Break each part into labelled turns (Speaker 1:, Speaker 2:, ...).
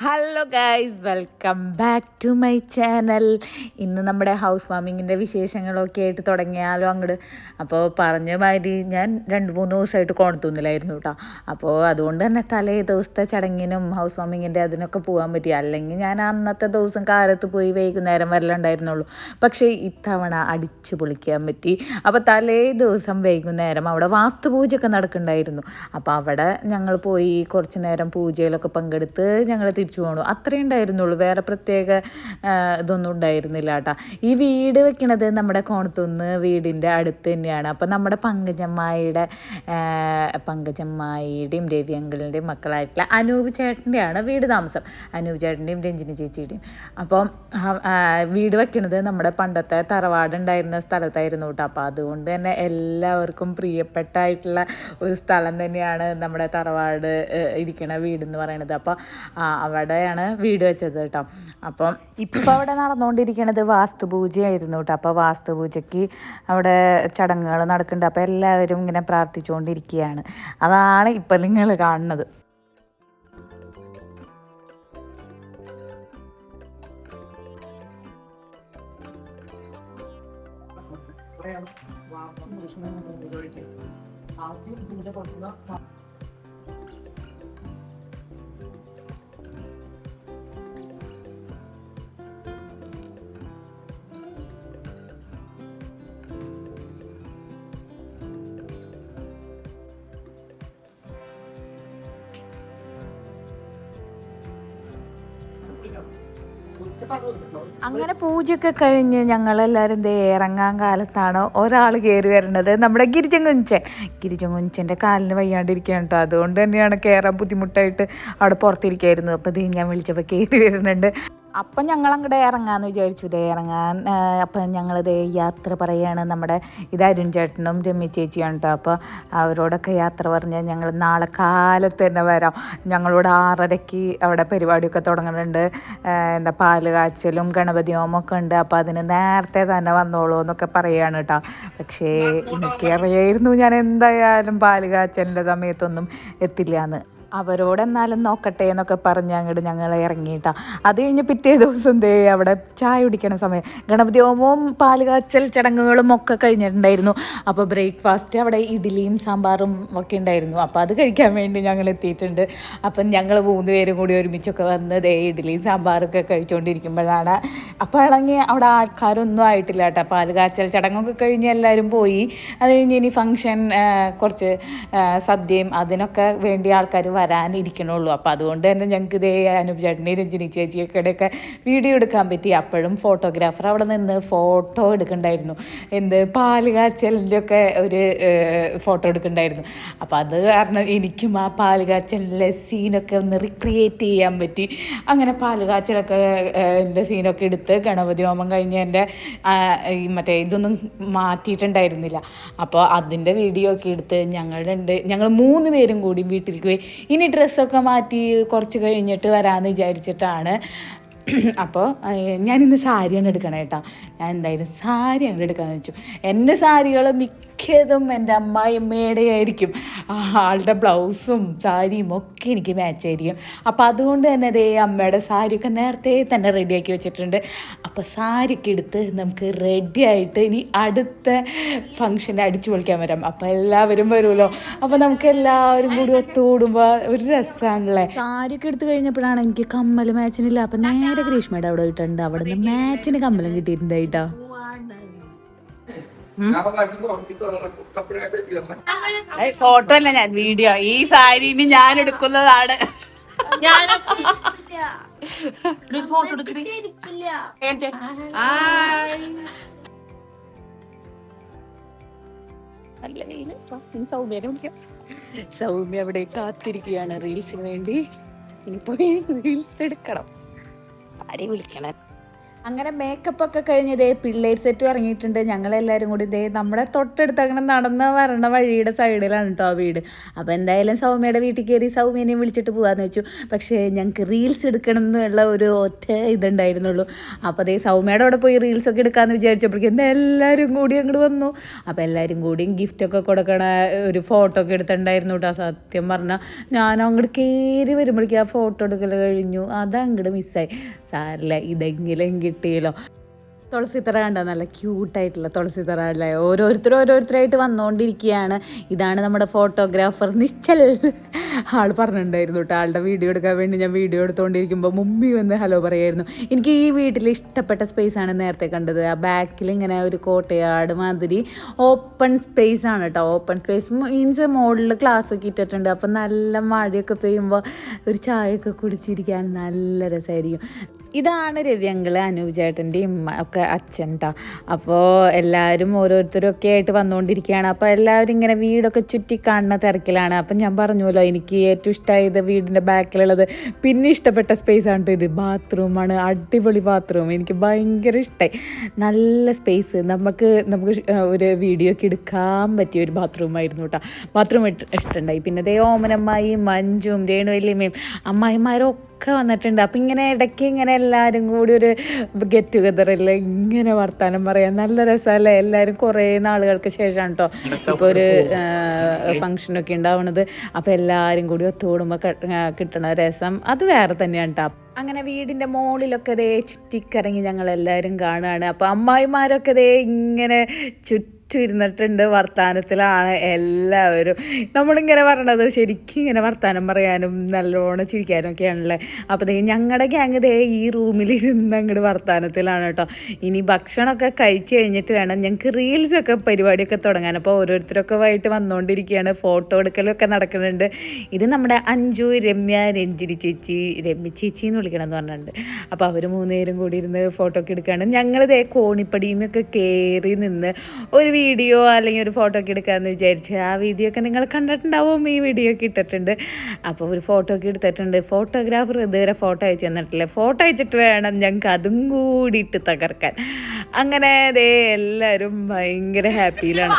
Speaker 1: Hello guys, welcome back to my channel. ഇന്ന് നമ്മുടെ house വാമിങ്ങിൻ്റെ വിശേഷങ്ങളൊക്കെ ആയിട്ട് തുടങ്ങിയാലോ അങ്ങോട്ട്. അപ്പോൾ പറഞ്ഞ മാതിരി ഞാൻ 2-3 ദിവസമായിട്ട് കോണത്തുന്നിലായിരുന്നു കേട്ടോ. അപ്പോൾ അതുകൊണ്ട് തന്നെ തലേ ദിവസത്തെ ചടങ്ങിനും ഹൗസ് വാമിങ്ങിൻ്റെ അതിനൊക്കെ പോകാൻ പറ്റി. അല്ലെങ്കിൽ ഞാൻ അന്നത്തെ ദിവസം കാലത്ത് പോയി വൈകുന്നേരം വരലുണ്ടായിരുന്നുള്ളൂ. പക്ഷേ ഇത്തവണ അടിച്ചു പൊളിക്കാൻ പറ്റി. അപ്പോൾ തലേ ദിവസം വൈകുന്നേരം അവിടെ വാസ്തുപൂജയൊക്കെ നടക്കുന്നുണ്ടായിരുന്നു. അപ്പോൾ അവിടെ ഞങ്ങൾ പോയി കുറച്ച് നേരം പൂജയിലൊക്കെ പങ്കെടുത്ത് ഞങ്ങൾ തിരിച്ചു പോകണു. അത്രയും ഉണ്ടായിരുന്നുള്ളൂ, വേറെ പ്രത്യേക ഇതൊന്നും ഉണ്ടായിരുന്നില്ല കേട്ടോ. ഈ വീട് വെക്കണത് നമ്മുടെ കോണത്തുനിന്ന് വീടിൻ്റെ അടുത്ത് തന്നെയാണ്. അപ്പം നമ്മുടെ പങ്കജമ്മായിയുടെയും രവി അങ്കിളിൻ്റെയും മക്കളായിട്ടുള്ള അനൂപ് ചേട്ടൻ്റെയാണ് വീട് താമസം. അനൂപ് ചേട്ടൻ്റെയും രഞ്ജിനി ചേച്ചിയുടെയും. അപ്പം വീട് വെക്കണത് നമ്മുടെ പണ്ടത്തെ തറവാടുണ്ടായിരുന്ന സ്ഥലത്തായിരുന്നു കേട്ടോ. അപ്പോൾ അതുകൊണ്ട് തന്നെ എല്ലാവർക്കും പ്രിയപ്പെട്ടായിട്ടുള്ള ഒരു സ്ഥലം തന്നെയാണ് നമ്മുടെ തറവാട് ഇരിക്കണ വീടെന്ന് പറയണത്. അപ്പോൾ അവിടെയാണ് വീട് വെച്ചത് കേട്ടോ. അപ്പം ഇപ്പം അവിടെ നടന്നുകൊണ്ടിരിക്കണത് വാസ്തുപൂജയായിരുന്നു കേട്ടോ. അപ്പോൾ വാസ്തുപൂജയ്ക്ക് അവിടെ ചടങ്ങുകൾ നടക്കുന്നുണ്ട്. അപ്പോൾ എല്ലാവരും ഇങ്ങനെ പ്രാർത്ഥിച്ചുകൊണ്ടിരിക്കുകയാണ്. അതാണ് ഇപ്പം നിങ്ങൾ കാണുന്നത്. അങ്ങനെ പൂജയൊക്കെ കഴിഞ്ഞ് ഞങ്ങളെല്ലാവരും ഇറങ്ങാൻ കാലത്താണ് ഒരാൾ കയറി വരുന്നത്, നമ്മുടെ ഗിരിജൻ കുഞ്ചൻ്റെ കാലിന് വയ്യാണ്ടിരിക്കുകയാണ് കേട്ടോ. അതുകൊണ്ട് തന്നെയാണ് കയറാൻ ബുദ്ധിമുട്ടായിട്ട് അവിടെ പുറത്തിരിക്കുകയായിരുന്നു. അപ്പോൾ ഞാൻ വിളിച്ചപ്പോൾ കയറി വരുന്നുണ്ട്. അപ്പം ഞങ്ങളങ്ങോട്ട് ഇറങ്ങാമെന്ന് വിചാരിച്ചു. ഇറങ്ങാൻ അപ്പം ഞങ്ങളിത് യാത്ര പറയുകയാണ്. നമ്മുടെ അരുൺ ചേട്ടനും രമ്യ ചേച്ചിയാണ് കേട്ടോ. അപ്പോൾ അവരോടൊക്കെ യാത്ര പറഞ്ഞാൽ ഞങ്ങൾ നാളെ കാലത്ത് തന്നെ വരാം. ഞങ്ങളോട് 6:30 അവിടെ പരിപാടിയൊക്കെ തുടങ്ങുന്നുണ്ട്. പാല് കാച്ചലും ഗണപതി ഹോമമൊക്കെ ഉണ്ട്. അപ്പോൾ അതിന് നേരത്തെ തന്നെ വന്നോളൂ എന്നൊക്കെ പറയുകയാണ് കേട്ടോ. പക്ഷേ എനിക്ക് അറിയായിരുന്നു ഞാൻ എന്തായാലും പാല് കാച്ചലിൻ്റെ സമയത്തൊന്നും എത്തില്ല എന്ന്. അവരോടെന്നാലും നോക്കട്ടെ എന്നൊക്കെ പറഞ്ഞ് അങ്ങോട്ട് ഞങ്ങൾ ഇറങ്ങിയിട്ടാ. അത് കഴിഞ്ഞ് പിറ്റേ ദിവസം അവിടെ ചായ കുടിക്കണ സമയം ഗണപതി ഹോമവും പാല് കാച്ചൽ ചടങ്ങുകളും ഒക്കെ കഴിഞ്ഞിട്ടുണ്ടായിരുന്നു. അപ്പോൾ ബ്രേക്ക്ഫാസ്റ്റ് അവിടെ ഇഡ്ഡലിയും സാമ്പാറും ഒക്കെ ഉണ്ടായിരുന്നു. അപ്പോൾ അത് കഴിക്കാൻ വേണ്ടി ഞങ്ങൾ എത്തിയിട്ടുണ്ട്. അപ്പം ഞങ്ങൾ 3 പേരും കൂടി ഒരുമിച്ചൊക്കെ വന്ന് ഇഡ്ഡലിയും സാമ്പാറൊക്കെ കഴിച്ചുകൊണ്ടിരിക്കുമ്പോഴാണ് അപ്പോഴാണെങ്കിൽ അവിടെ ആൾക്കാരൊന്നും ആയിട്ടില്ല കേട്ടോ. പാല് കാച്ചൽ ചടങ്ങൊക്കെ കഴിഞ്ഞ് എല്ലാവരും പോയി. അത് കഴിഞ്ഞ് ഇനി ഫംഗ്ഷൻ കുറച്ച് സദ്യയും അതിനൊക്കെ വേണ്ടി ആൾക്കാർ വരാനിരിക്കണുള്ളൂ. അപ്പോൾ അതുകൊണ്ട് തന്നെ ഞങ്ങൾക്ക് അനൂപ് ചേട്ടനെ രഞ്ജിനി ചേച്ചിയൊക്കെ വീഡിയോ എടുക്കാൻ പറ്റി. അപ്പോഴും ഫോട്ടോഗ്രാഫർ അവിടെ നിന്ന് ഫോട്ടോ എടുക്കണ്ടായിരുന്നു. പാല് കാച്ചലിൻ്റെ ഒക്കെ ഒരു ഫോട്ടോ എടുക്കണ്ടായിരുന്നു. അപ്പോൾ അത് കാരണം എനിക്കും ആ പാല് കാച്ചലിൻ്റെ സീനൊക്കെ ഒന്ന് റിക്രിയേറ്റ് ചെയ്യാൻ പറ്റി. അങ്ങനെ പാല് കാച്ചലൊക്കെ എൻ്റെ സീനൊക്കെ എടുത്ത് ഗണപതി ഹോമം കഴിഞ്ഞ് എൻ്റെ മറ്റേ ഇതൊന്നും മാറ്റിയിട്ടുണ്ടായിരുന്നില്ല. അപ്പോൾ അതിൻ്റെ വീഡിയോ ഒക്കെ എടുത്ത് ഞങ്ങൾ 3 പേരും കൂടി വീട്ടിലേക്ക് പോയി. ഇനി ഡ്രസ്സൊക്കെ മാറ്റി കുറച്ച് കഴിഞ്ഞിട്ട് വരാമെന്ന് വിചാരിച്ചിട്ടാണ്. അപ്പോൾ ഞാനിന്ന് സാരിയാണ് എടുക്കണം കേട്ടോ. ഞാൻ എന്തായാലും സാരിയാണ് എടുക്കാമെന്ന് വെച്ചു. എൻ്റെ സാരികൾ മിക്കതും എൻ്റെ അമ്മായിയമ്മയുടെ ആയിരിക്കും. ആളുടെ ബ്ലൗസും സാരിയും ഒക്കെ എനിക്ക് മാച്ച് ആയിരിക്കും. അപ്പോൾ അതുകൊണ്ട് തന്നെ അമ്മയുടെ സാരിയൊക്കെ നേരത്തെ തന്നെ റെഡിയാക്കി വെച്ചിട്ടുണ്ട്. അപ്പോൾ സാരിയൊക്കെ എടുത്ത് നമുക്ക് റെഡിയായിട്ട് ഇനി അടുത്ത ഫംഗ്ഷന് അടിച്ചു പൊളിക്കാൻ വരാം. അപ്പോൾ എല്ലാവരും വരുമല്ലോ. അപ്പോൾ നമുക്ക് എല്ലാവരും കൂടി ഒത്തുകൂടുമ്പോൾ ഒരു രസമാണല്ലേ. സാരിയൊക്കെ എടുത്ത് കഴിഞ്ഞപ്പോഴാണ് എനിക്ക് കമ്മൽ മാച്ചിനില്ല. അപ്പം നേരെ ഗ്രീഷ്മയുടെ അവിടെ ഇട്ടുണ്ട്. അവിടെ നിന്ന് മാച്ചിന് കമ്മലും കിട്ടിയിട്ടുണ്ടായിട്ടോ. ഫോട്ടോ അല്ല, ഞാൻ വീഡിയോ. ഈ സാരിന് ഞാൻ എടുക്കുന്നതാണ്. സൗമ്യ അവിടെ കാത്തിരിക്കുകയാണ് റീൽസിന് വേണ്ടി. ഇനിയിപ്പോ റീൽസ് എടുക്കണം. ആരെ വിളിക്കണം? അങ്ങനെ മേക്കപ്പ് ഒക്കെ കഴിഞ്ഞതേ പിള്ളേർ സെറ്റ് ഇറങ്ങിയിട്ടുണ്ട്. ഞങ്ങളെല്ലാവരും കൂടി ഇതേ നമ്മുടെ തൊട്ടടുത്ത് അങ്ങനെ നടന്ന് വരണ വഴിയുടെ സൈഡിലാണ് കേട്ടോ വീട്. അപ്പോൾ എന്തായാലും സൗമ്യയുടെ വീട്ടിൽ കയറി സൗമ്യനെയും വിളിച്ചിട്ട് പോകാമെന്ന് വെച്ചു. പക്ഷേ ഞങ്ങൾക്ക് റീൽസ് എടുക്കണം എന്നുള്ള ഒരു ഒറ്റ ഇതുണ്ടായിരുന്നുള്ളൂ. അപ്പോൾ അതേ സൗമ്യയുടെ അവിടെ പോയി റീൽസൊക്കെ എടുക്കാമെന്ന് വിചാരിച്ചപ്പോഴേക്കും എന്താ എല്ലാവരും കൂടി അങ്ങോട്ട് വന്നു. അപ്പോൾ എല്ലാവരും കൂടിയും ഗിഫ്റ്റൊക്കെ കൊടുക്കണ ഒരു ഫോട്ടോ ഒക്കെ എടുത്തിട്ടുണ്ടായിരുന്നു കേട്ടോ. സത്യം പറഞ്ഞാൽ ഞാൻ അങ്ങോട്ട് കയറി വരുമ്പോഴേക്കും ആ ഫോട്ടോ എടുക്കൽ കഴിഞ്ഞു. അതങ്ങോട്ട് മിസ്സായി. സാരില്ല, ഇതെങ്കിലും കിട്ടിയല്ലോ. തുളസിത്തറ കണ്ട നല്ല ക്യൂട്ടായിട്ടുള്ള തുളസിത്തറ അല്ലേ. ഓരോരുത്തരായിട്ട് വന്നുകൊണ്ടിരിക്കുകയാണ്. ഇതാണ് നമ്മുടെ ഫോട്ടോഗ്രാഫർ നിശ്ചൽ. ആൾ പറഞ്ഞിട്ടുണ്ടായിരുന്നു കേട്ടോ, ആളുടെ വീഡിയോ എടുക്കാൻ വേണ്ടി ഞാൻ വീഡിയോ എടുത്തുകൊണ്ടിരിക്കുമ്പോൾ മുമ്പി വന്ന് ഹലോ പറയായിരുന്നു. എനിക്ക് ഈ വീട്ടിൽ ഇഷ്ടപ്പെട്ട സ്പേസാണ് നേരത്തെ കണ്ടത്. ആ ബാക്കിൽ ഇങ്ങനെ ഒരു കോട്ടയാട് മാതിരി ഓപ്പൺ സ്പേസ് ആണ് കേട്ടോ. ഓപ്പൺ സ്പേസ് മീൻസ് മുകളിൽ ക്ലാസ് ഒക്കെ ഇട്ടിട്ടുണ്ട്. അപ്പം നല്ല മഴയൊക്കെ പെയ്യുമ്പോൾ ഒരു ചായയൊക്കെ കുടിച്ചിരിക്കാൻ നല്ല രസമായിരിക്കും. ഇതാണ് രവി അങ്കിള്, അനൂപ് ചേട്ടൻ്റെയും ഒക്കെ അച്ഛൻ കേട്ടോ. അപ്പോൾ എല്ലാവരും ഓരോരുത്തരൊക്കെ ആയിട്ട് വന്നുകൊണ്ടിരിക്കുകയാണ്. അപ്പോൾ എല്ലാവരും ഇങ്ങനെ വീടൊക്കെ ചുറ്റി കാണുന്ന തിരക്കിലാണ്. അപ്പം ഞാൻ പറഞ്ഞല്ലോ, എനിക്ക് ഏറ്റവും ഇഷ്ടമായത് വീടിൻ്റെ ബാക്കിലുള്ളത്. പിന്നെ ഇഷ്ടപ്പെട്ട സ്പേസാണ് കേട്ടോ ഇത്. ബാത്റൂമാണ്, അടിപൊളി ബാത്റൂം. എനിക്ക് ഭയങ്കര ഇഷ്ടമായി. നല്ല സ്പേസ്, നമുക്ക് ഒരു വീഡിയോ ഒക്കെ എടുക്കാൻ പറ്റിയ ഒരു ബാത്റൂമായിരുന്നു കേട്ടോ. ബാത്റൂം ഇഷ്ടമുണ്ടായി. പിന്നെ ദേ ഓമനമ്മായിയും മഞ്ജുവും രേണുവല്യമ്മയും അമ്മായിമാരൊക്കെ വന്നിട്ടുണ്ട്. അപ്പം ഇങ്ങനെ ഇടയ്ക്ക് ഇങ്ങനെ എല്ലാവരും കൂടി ഒരു ഗെറ്റ് ടുഗദറല്ലേ, ഇങ്ങനെ വർത്താനം പറയാൻ നല്ല രസമല്ലേ. എല്ലാവരും കുറേ നാളുകൾക്ക് ശേഷമാണ് കേട്ടോ ഇപ്പോൾ ഒരു ഫങ്ഷനൊക്കെ ഉണ്ടാവുന്നത്. അപ്പോൾ എല്ലാവരും കൂടി ഒത്തുകൂടുമ്പോൾ കിട്ടണ രസം അത് വേറെ തന്നെയാണ് കേട്ടോ. അങ്ങനെ വീടിൻ്റെ മുകളിലൊക്കെ ദേ ചുറ്റിക്കറങ്ങി ഞങ്ങളെല്ലാവരും കാണുകയാണ്. അപ്പോൾ അമ്മായിമാരൊക്കെ ദേ ഇങ്ങനെ ഇരുന്നിട്ടുണ്ട്, വർത്താനത്തിലാണ് എല്ലാവരും. നമ്മളിങ്ങനെ പറയണത് ശരിക്കും ഇങ്ങനെ വർത്താനം പറയാനും നല്ലോണം ചിരിക്കാനും ഒക്കെയാണല്ലേ. അപ്പോൾ ഞങ്ങളുടെ ഗ്യാങ് ദേ ഈ റൂമിലിരുന്ന് അങ്ങോട്ട് വർത്താനത്തിലാണ് കേട്ടോ. ഇനി ഭക്ഷണമൊക്കെ കഴിച്ച് കഴിഞ്ഞിട്ട് വേണം ഞങ്ങൾക്ക് റീൽസൊക്കെ പരിപാടിയൊക്കെ തുടങ്ങാൻ. അപ്പോൾ ഓരോരുത്തരൊക്കെ ആയിട്ട് വന്നുകൊണ്ടിരിക്കുകയാണ്. ഫോട്ടോ എടുക്കലൊക്കെ നടക്കുന്നുണ്ട്. ഇത് നമ്മുടെ അഞ്ജു, രമ്യ, രഞ്ജിനി ചേച്ചി, രമ്യ ചേച്ചി എന്ന് വിളിക്കണമെന്ന് പറഞ്ഞിട്ടുണ്ട്. അപ്പോൾ അവർ മൂന്നുപേരും കൂടി ഇരുന്ന് ഫോട്ടോ ഒക്കെ എടുക്കുകയാണ്. ഞങ്ങളിതേ കോണിപ്പടിയുമൊക്കെ കയറി നിന്ന് ഒരു വീഡിയോ അല്ലെങ്കിൽ ഒരു ഫോട്ടോ ഒക്കെ എടുക്കാമെന്ന് വിചാരിച്ചു. ആ വീഡിയോ ഒക്കെ നിങ്ങൾ കണ്ടിട്ടുണ്ടാവും. ഈ വീഡിയോ ഒക്കെ ഇട്ടിട്ടുണ്ട്. അപ്പോൾ ഒരു ഫോട്ടോ ഒക്കെ എടുത്തിട്ടുണ്ട്. ഫോട്ടോഗ്രാഫർ ഇതുവരെ ഫോട്ടോ അയച്ചു തന്നിട്ടില്ല. ഫോട്ടോ അയച്ചിട്ട് വേണം ഞങ്ങൾക്ക് അതും കൂടി ഇട്ട് തകർക്കാൻ. അങ്ങനെ ദേ എല്ലാവരും ഭയങ്കര ഹാപ്പിയിലാണ്.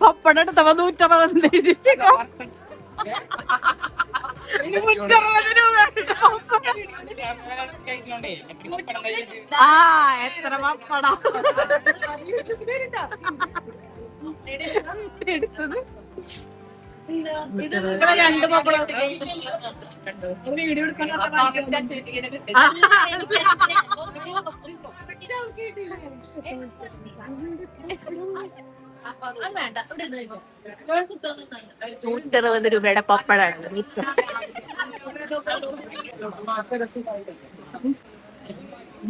Speaker 1: പപ്പടം എടുത്തപ്പോ 160 എത്ര പപ്പടം എടുത്തത്. രണ്ട് പപ്പടം വീഡിയോ എടുക്കാൻ ₹160 പപ്പടാണ്.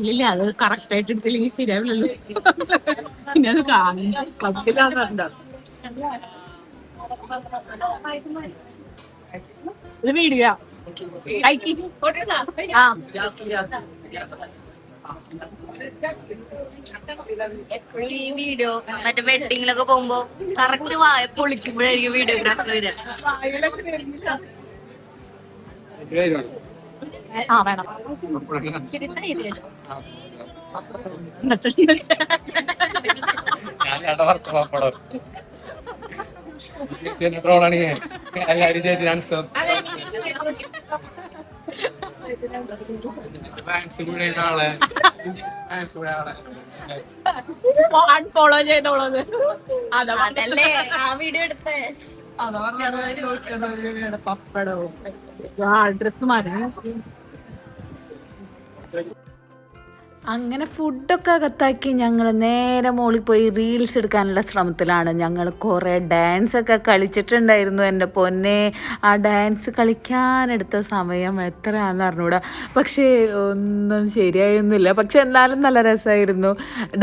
Speaker 1: ഇല്ല, അത് കറക്റ്റ് ആയിട്ട് എടുത്തില്ലെങ്കിൽ ശരിയാവില്ലല്ലോ. പിന്നെ അത് കാണും. ഇത് വീഡിയോ
Speaker 2: എപ്പോഴും ഈ വീഡിയോ മറ്റേ വെഡിങ്ങിലൊക്കെ പോകുമ്പോ കറക്റ്റ് വായ പൊളിക്കുമ്പോഴായിരിക്കും വീഡിയോഗ്രാഫർ വരിക.
Speaker 1: വേണം ഫോളോ ചെയ്തോളത്.
Speaker 2: അതല്ലേ ആ വീഡിയോ എടുത്തേ.
Speaker 1: പപ്പടവും ഡ്രസ് മാറി. അങ്ങനെ ഫുഡൊക്കെ അകത്താക്കി ഞങ്ങൾ നേരെ മോളിൽ പോയി റീൽസ് എടുക്കാനുള്ള ശ്രമത്തിലാണ്. ഞങ്ങൾ കുറേ ഡാൻസൊക്കെ കളിച്ചിട്ടുണ്ടായിരുന്നു. എൻ്റെ പൊന്നെ, ആ ഡാൻസ് കളിക്കാനെടുത്ത സമയം എത്രയാണെന്ന് അറിഞ്ഞൂടാ. പക്ഷേ ഒന്നും ശരിയായൊന്നുമില്ല. പക്ഷെ എന്നാലും നല്ല രസമായിരുന്നു.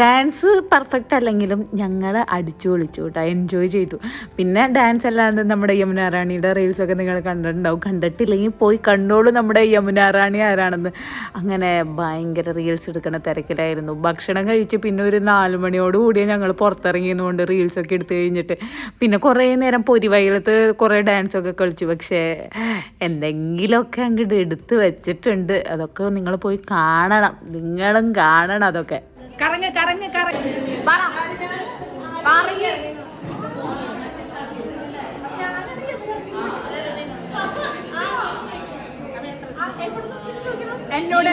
Speaker 1: ഡാൻസ് പെർഫെക്റ്റ് അല്ലെങ്കിലും ഞങ്ങൾ അടിച്ചു പൊളിച്ചു കേട്ടോ, എൻജോയ് ചെയ്തു. പിന്നെ ഡാൻസ് അല്ലാണ്ട് നമ്മുടെ യമുന റാണിയുടെ റീൽസൊക്കെ നിങ്ങൾ കണ്ടിട്ടുണ്ടാവും. കണ്ടിട്ടില്ലെങ്കിൽ പോയി കണ്ടോളൂ നമ്മുടെ യമുന റാണി ആരാണെന്ന്. അങ്ങനെ ഭയങ്കര റീൽസ് എടുക്കണം തിരക്കിലായിരുന്നു. ഭക്ഷണം കഴിച്ച് പിന്നെ ഒരു 4 മണിയോട് കൂടിയ ഞങ്ങൾ പുറത്തിറങ്ങിയതുകൊണ്ട് റീൽസൊക്കെ എടുത്തു കഴിഞ്ഞിട്ട് പിന്നെ കുറേ നേരം പൊരിവയലത്ത് കുറേ ഡാൻസൊക്കെ കളിച്ചു. പക്ഷേ എന്തെങ്കിലുമൊക്കെ അങ്ങോട്ട് എടുത്ത് വെച്ചിട്ടുണ്ട്. അതൊക്കെ നിങ്ങൾ പോയി കാണണം, നിങ്ങളും കാണണം. അതൊക്കെ കറങ്ങ് കറങ്ങ് കറങ്ങ് എന്നോട്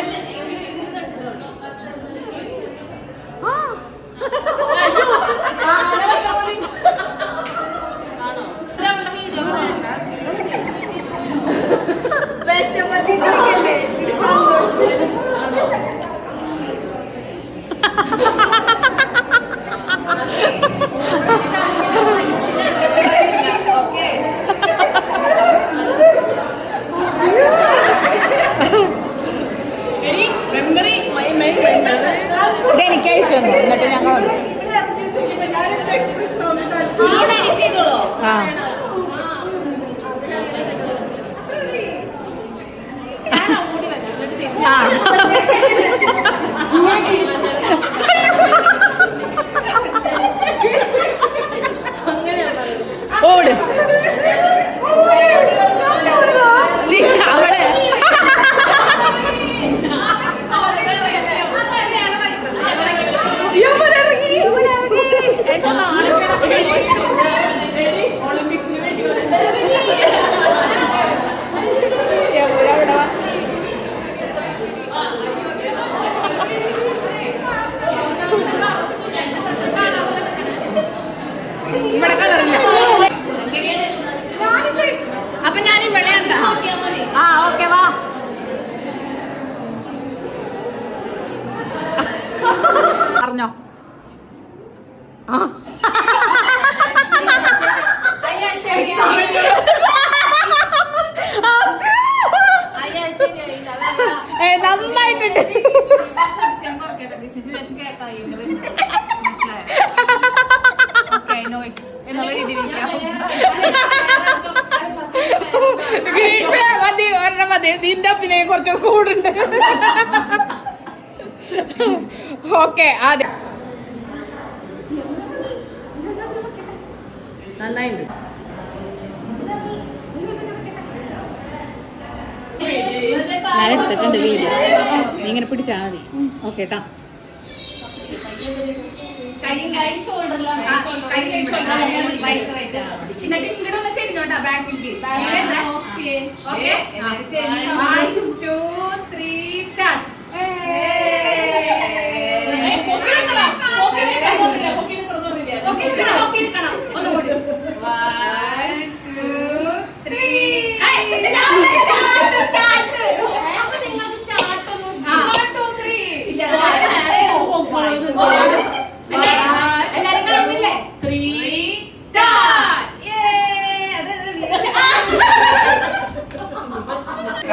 Speaker 1: ഇതെനിക്ക് അയച്ചു തന്നു. എന്നിട്ട് ഞങ്ങൾ ഓട് അവളെ ഇവിടെ കളറില്ല. അപ്പൊ ഞാനും വിളയണ്ട. ആ ഓക്കെ വാ. പറഞ്ഞോ. നന്നായിട്ടുണ്ട്. മതി നിന്റെ പിന്നെ കുറച്ച് കൂടുണ്ട്. ഓക്കെ ആദ്യം നന്നായിട്ടുണ്ട്. ഞാൻ എടുത്തിട്ടുണ്ട് വീഡിയോ, നീ ഇങ്ങനെ പിടിച്ചാൽ മതി. ഓക്കെ കേട്ടോ.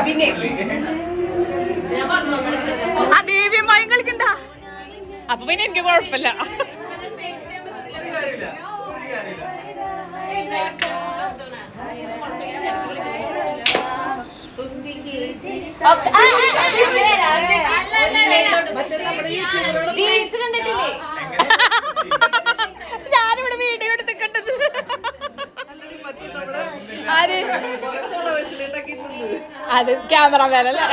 Speaker 1: പിന്നെ ആ ദേവ്യമായും കളിക്കണ്ട. അപ്പൊ പിന്നെ എനിക്ക് കുഴപ്പമില്ല. ഞാനിവിടെ വീഡിയോ എടുത്തിട്ടത്. അത് ക്യാമറമാനല്ലേ.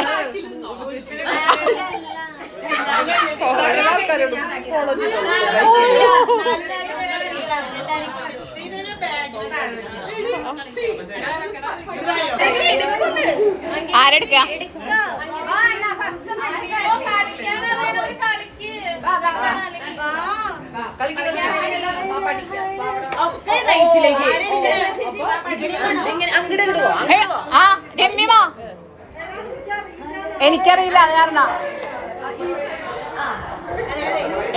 Speaker 1: ആരെടുക്ക ആ രമ്യമോ എനിക്കറിയില്ല കാരണം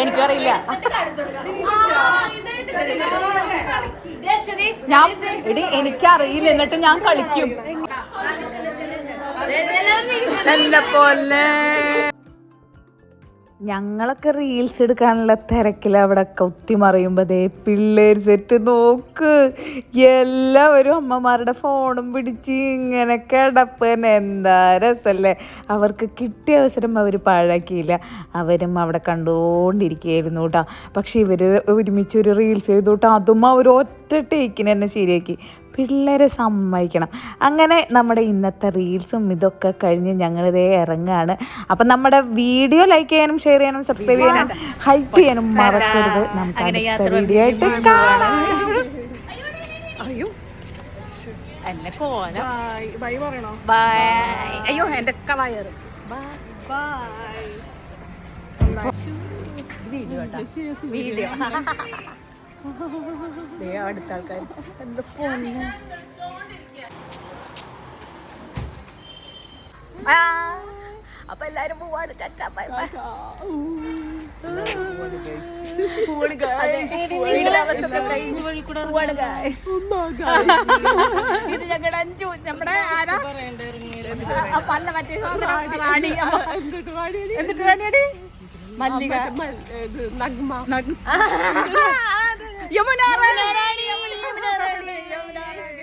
Speaker 1: എനിക്കറിയില്ല. ഞാൻ എടി എനിക്കറിയില്ല, എന്നിട്ട് ഞാൻ കളിക്കും എന്നെ പോലെ. ഞങ്ങളൊക്കെ റീൽസ് എടുക്കാനുള്ള തിരക്കിൽ അവിടെ കുത്തിമറിയുമ്പോൾ ദേ പിള്ളേർ സെറ്റ് നോക്ക്, എല്ലാവരും അമ്മമാരുടെ ഫോണും പിടിച്ച് ഇങ്ങനെ കിടപ്പ് തന്നെ. എന്താ രസമല്ലേ. അവർക്ക് കിട്ടിയ അവസരം അവർ പാഴാക്കിയില്ല, അവരും അവിടെ കണ്ടുകൊണ്ടിരിക്കുകയായിരുന്നു കേട്ടോ. പക്ഷെ ഇവർ ഒരുമിച്ച് ഒരു റീൽസ് ചെയ്തു കേട്ടോ, അതും അവർ ഒറ്റ ടേക്കിന് തന്നെ ശരിയാക്കി. പിള്ളേരെ സമ്മതിക്കണം. അങ്ങനെ നമ്മുടെ ഇന്നത്തെ റീൽസും ഇതൊക്കെ കഴിഞ്ഞ് ഞങ്ങളിതേ ഇറങ്ങുകയാണ്. അപ്പം നമ്മുടെ വീഡിയോ ലൈക്ക് ചെയ്യാനും ഷെയർ ചെയ്യാനും സബ്സ്ക്രൈബ് ചെയ്യാനും ഹൈപ്പ് ചെയ്യാനും മറക്കരുത്. നമുക്ക് അടുത്ത വീഡിയോ ആയിട്ട് കാണാം. അയ്യോ എന്നെ കോലം ബൈ പറയണോ? ബൈ. അയ്യോ എൻ്റെ വയറ് വീഡിയോ വീഡിയോ അടുത്ത ആൾക്കാർ എന്താ പോന്നെ. അപ്പൊ എല്ലാരും പോവാണ്. ഇത് ഞങ്ങളുടെ അഞ്ചു നമ്മുടെ പല്ല മറ്റേ എന്നിട്ട് റാണിയടി മല്ലിക യമുന